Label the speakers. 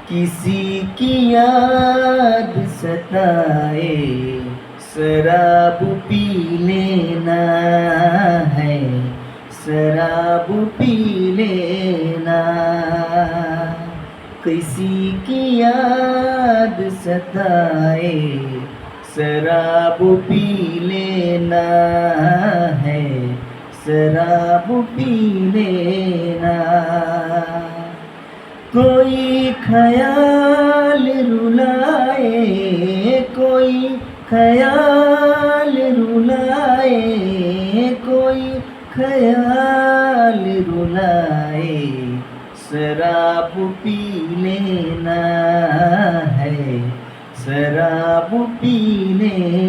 Speaker 1: किसी की याद सताए, शराब पी लेना है, शराब पी लेना। किसी की याद सताए, शराब पी लेना है, शराब पी लेना। कोई ख़याल रुलाए, कोई ख़याल रुलाए, कोई ख़याल रुलाए, शराब पी लेना है, शराब पी लेना।